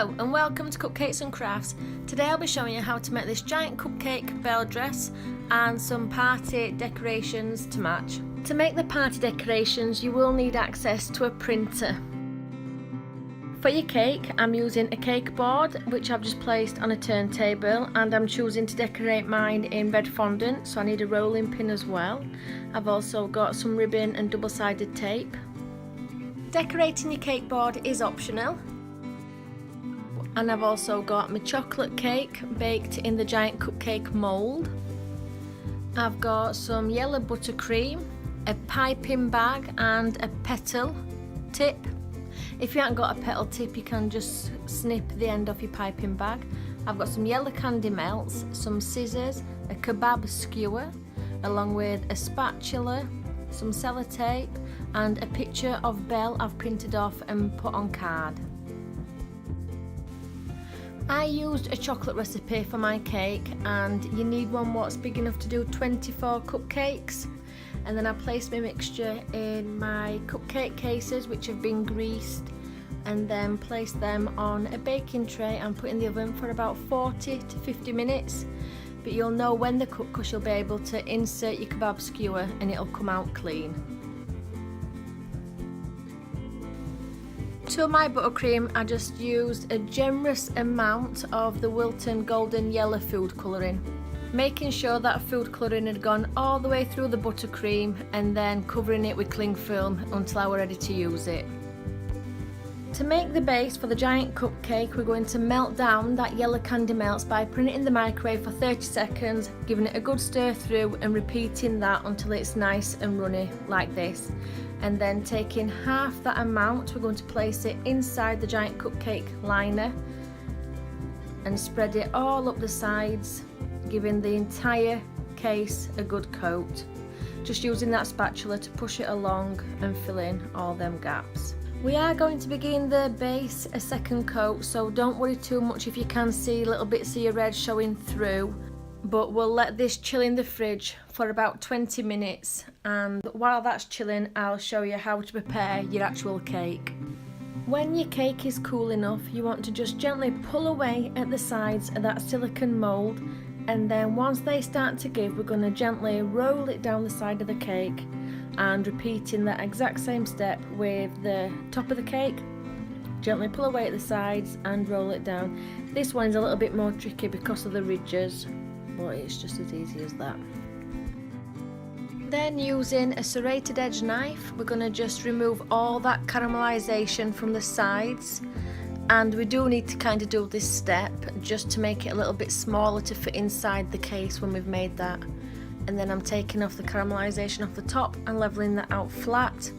Hello and welcome to Cupcakes and Crafts. Today I'll be showing you how to make this giant cupcake Belle dress and some party decorations to match. To make the party decorations you will need access to a printer. For your cake I'm using a cake board which I've just placed on a turntable, and I'm choosing to decorate mine in red fondant, so I need a rolling pin as well. I've also got some ribbon and double-sided tape. Decorating your cake board is optional. And I've also got my chocolate cake baked in the giant cupcake mould. I've got some yellow buttercream, a piping bag and a petal tip. If you haven't got a petal tip you can just snip the end off your piping bag. I've got some yellow candy melts, some scissors, a kebab skewer, along with a spatula, some sellotape and a picture of Belle I've printed off and put on card. I used a chocolate recipe for my cake, and you need one what's big enough to do 24 cupcakes. And then I placed my mixture in my cupcake cases which have been greased, and then placed them on a baking tray and put in the oven for about 40 to 50 minutes. But you'll know when they're cooked because you'll be able to insert your kebab skewer and it'll come out clean. To my buttercream I just used a generous amount of the Wilton Golden Yellow food colouring, making sure that food colouring had gone all the way through the buttercream, and then covering it with cling film until I were ready to use it. To make the base for the giant cupcake we're going to melt down that yellow candy melts by putting it in the microwave for 30 seconds, giving it a good stir through and repeating that until it's nice and runny like this. And then taking half that amount we're going to place it inside the giant cupcake liner and spread it all up the sides, giving the entire case a good coat. Just using that spatula to push it along and fill in all them gaps. We are going to begin the base a second coat, so don't worry too much if you can see little bits of your red showing through. But we'll let this chill in the fridge for about 20 minutes, and while that's chilling I'll show you how to prepare your actual cake. When your cake is cool enough you want to just gently pull away at the sides of that silicone mould, and then once they start to give we're going to gently roll it down the side of the cake, and repeating that exact same step with the top of the cake. Gently pull away at the sides and roll it down. This one is a little bit more tricky because of the ridges, but it's just as easy as that. Then using a serrated edge knife we're going to just remove all that caramelisation from the sides, and we do need to kind of do this step just to make it a little bit smaller to fit inside the case when we've made that. And then I'm taking off the caramelisation off the top and levelling that out flat,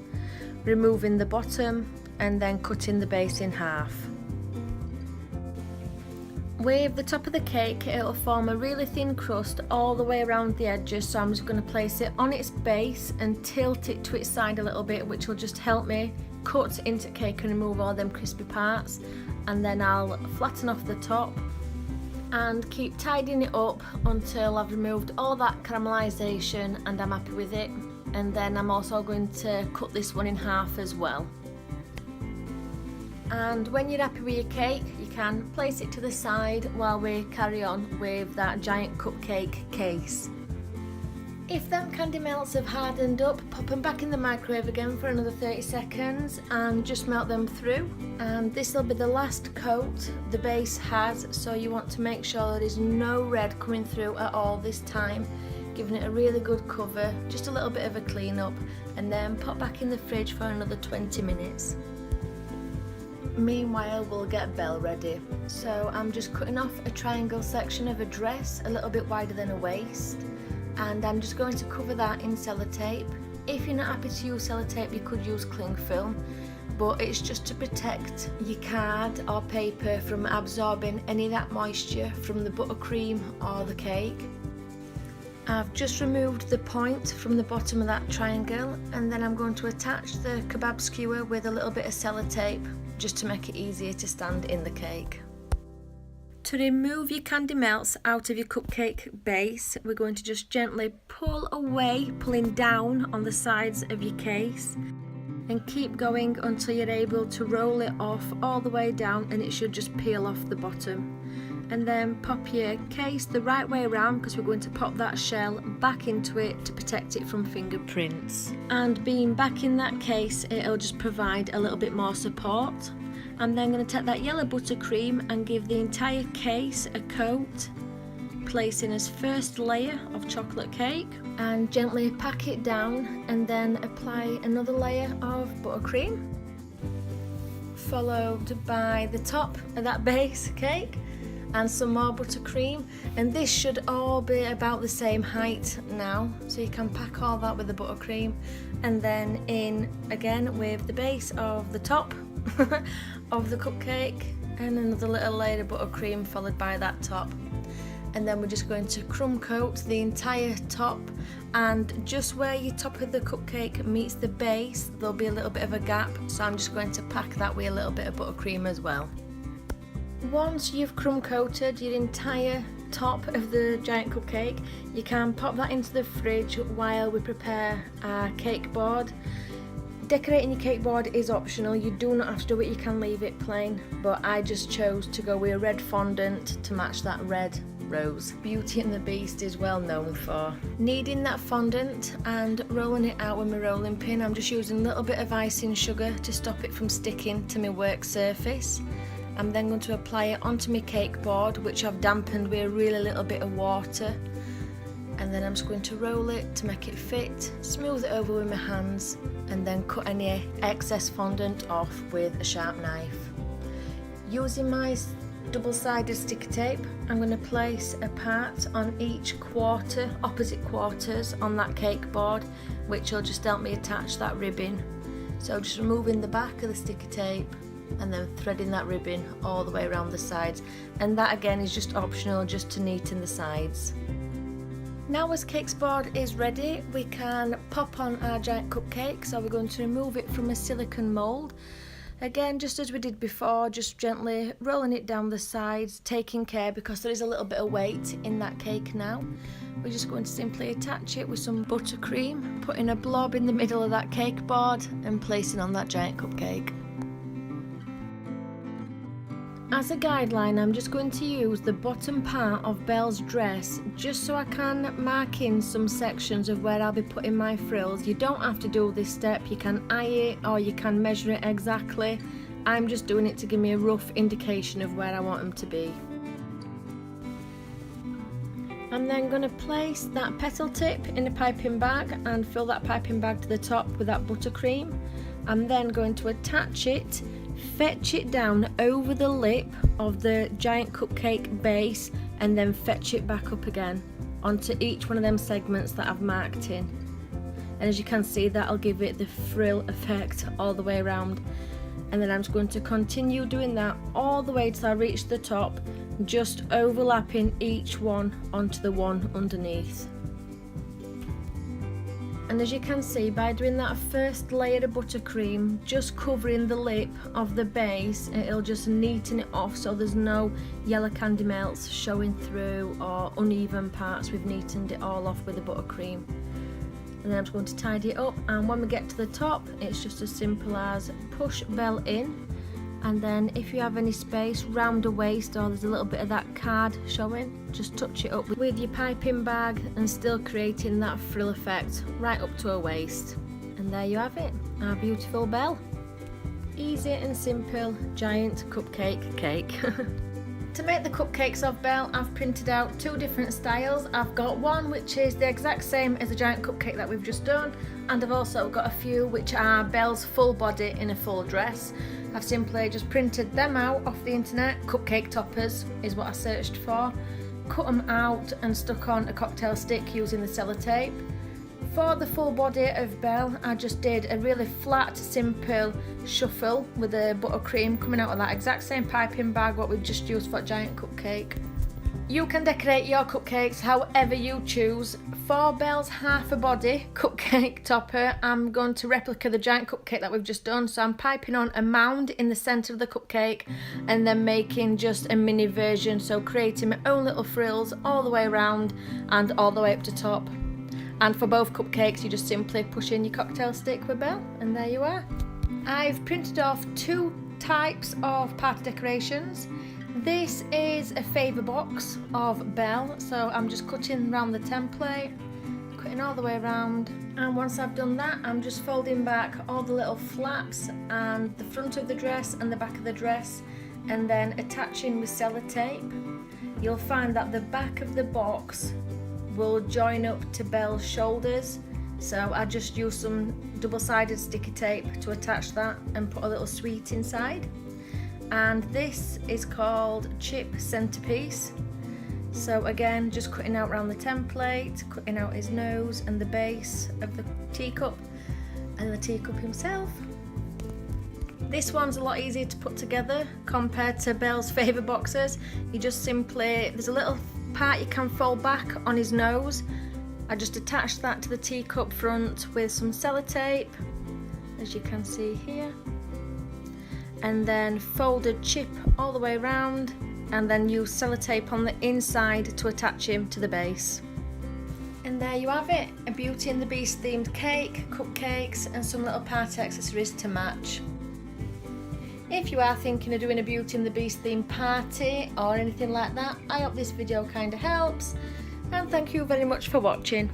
removing the bottom and then cutting the base in half. With the top of the cake it'll form a really thin crust all the way around the edges, so I'm just going to place it on its base and tilt it to its side a little bit, which will just help me cut into cake and remove all them crispy parts. And then I'll flatten off the top and keep tidying it up until I've removed all that caramelisation and I'm happy with it. And then I'm also going to cut this one in half as well. And when you're happy with your cake you can place it to the side while we carry on with that giant cupcake case. If them candy melts have hardened up, pop them back in the microwave again for another 30 seconds and just melt them through. And this will be the last coat the base has, so you want to make sure there is no red coming through at all this time, giving it a really good cover, just a little bit of a clean up, and then pop back in the fridge for another 20 minutes. Meanwhile we'll get Belle ready. So I'm just cutting off a triangle section of a dress a little bit wider than a waist, and I'm just going to cover that in sellotape. If you're not happy to use sellotape you could use cling film, but it's just to protect your card or paper from absorbing any of that moisture from the buttercream or the cake. I've just removed the point from the bottom of that triangle, and then I'm going to attach the kebab skewer with a little bit of sellotape just to make it easier to stand in the cake. To remove your candy melts out of your cupcake base, we're going to just gently pull away, pulling down on the sides of your case. and keep going until you're able to roll it off all the way down, and it should just peel off the bottom. And then pop your case the right way around, because we're going to pop that shell back into it to protect it from fingerprints. And being back in that case, it'll just provide a little bit more support. I'm then going to take that yellow buttercream and give the entire case a coat, placing as first layer of chocolate cake, and gently pack it down, and then apply another layer of buttercream, followed by the top of that base cake and some more buttercream. And this should all be about the same height now, so you can pack all that with the buttercream, and then in again with the base of the top of the cupcake, and another little layer of buttercream followed by that top. And then we're just going to crumb coat the entire top, and just where your top of the cupcake meets the base, there'll be a little bit of a gap, so I'm just going to pack that with a little bit of buttercream as well. Once you've crumb coated your entire top of the giant cupcake, you can pop that into the fridge while we prepare our cake board. Decorating your cake board is optional, you do not have to do it, you can leave it plain, but I just chose to go with a red fondant to match that red rose. Beauty and the Beast is well known for. Kneading that fondant and rolling it out with my rolling pin, I'm just using a little bit of icing sugar to stop it from sticking to my work surface. I'm then going to apply it onto my cake board, which I've dampened with a really little bit of water, and then I'm just going to roll it to make it fit, smooth it over with my hands, and then cut any excess fondant off with a sharp knife. Using my double-sided sticky tape, I'm going to place a part on each quarter, opposite quarters on that cake board, which will just help me attach that ribbon. So just removing the back of the sticky tape and then threading that ribbon all the way around the sides, and that again is just optional, just to neaten the sides. Now as cake's board is ready, we can pop on our giant cupcake. So we're going to remove it from a silicone mould. Again, just as we did before, just gently rolling it down the sides, taking care because there is a little bit of weight in that cake now. We're just going to simply attach it with some buttercream, putting a blob in the middle of that cake board and placing on that giant cupcake. As a guideline, I'm just going to use the bottom part of Belle's dress just so I can mark in some sections of where I'll be putting my frills. You don't have to do this step, you can eye it or you can measure it exactly. I'm just doing it to give me a rough indication of where I want them to be. I'm then going to place that petal tip in a piping bag and fill that piping bag to the top with that buttercream. I'm then going to attach it, fetch it down over the lip of the giant cupcake base, and then fetch it back up again onto each one of them segments that I've marked in. And as you can see, that'll give it the frill effect all the way around. And then I'm just going to continue doing that all the way till I reach the top, just overlapping each one onto the one underneath. And as you can see, by doing that first layer of buttercream, just covering the lip of the base, it'll just neaten it off so there's no yellow candy melts showing through or uneven parts. We've neatened it all off with the buttercream. And then I'm just going to tidy it up, and when we get to the top, it's just as simple as push Belle in, and then if you have any space round the waist or there's a little bit of that card showing, just touch it up with your piping bag and still creating that frill effect right up to her waist. And there you have it, our beautiful Belle. Easy and simple giant cupcake cake. To make the cupcakes of Belle, I've printed out two different styles. I've got one which is the exact same as the giant cupcake that we've just done, and I've also got a few which are Belle's full body in a full dress. I've simply just printed them out off the internet. Cupcake toppers is what I searched for. Cut them out and stuck on a cocktail stick using the sellotape. For the full body of Belle, I just did a really flat, simple shuffle with the buttercream coming out of that exact same piping bag what we've just used for giant cupcake. You can decorate your cupcakes however you choose. For Belle's half a body cupcake topper, I'm going to replica the giant cupcake that we've just done. So I'm piping on a mound in the centre of the cupcake and then making just a mini version. So creating my own little frills all the way around and all the way up to top. And for both cupcakes, you just simply push in your cocktail stick with Belle, and there you are. I've printed off 2 types of party decorations. This is a favour box of Belle, so I'm just cutting around the template, cutting all the way around, and once I've done that I'm just folding back all the little flaps and the front of the dress and the back of the dress, and then attaching with sellotape. You'll find that the back of the box will join up to Belle's shoulders, so I just use some double-sided sticky tape to attach that and put a little sweet inside. And this is called Chip Centerpiece. So again, just cutting out around the template, cutting out his nose and the base of the teacup and the teacup himself. This one's a lot easier to put together compared to Belle's favourite boxes. You just simply, there's a little part you can fold back on his nose. I just attached that to the teacup front with some sellotape, as you can see here, and then folded Chip all the way around, and then use sellotape on the inside to attach him to the base. And there you have it, a Beauty and the Beast themed cake, cupcakes and some little party accessories to match. If you are thinking of doing a Beauty and the Beast themed party or anything like that, I hope this video kind of helps, and thank you very much for watching.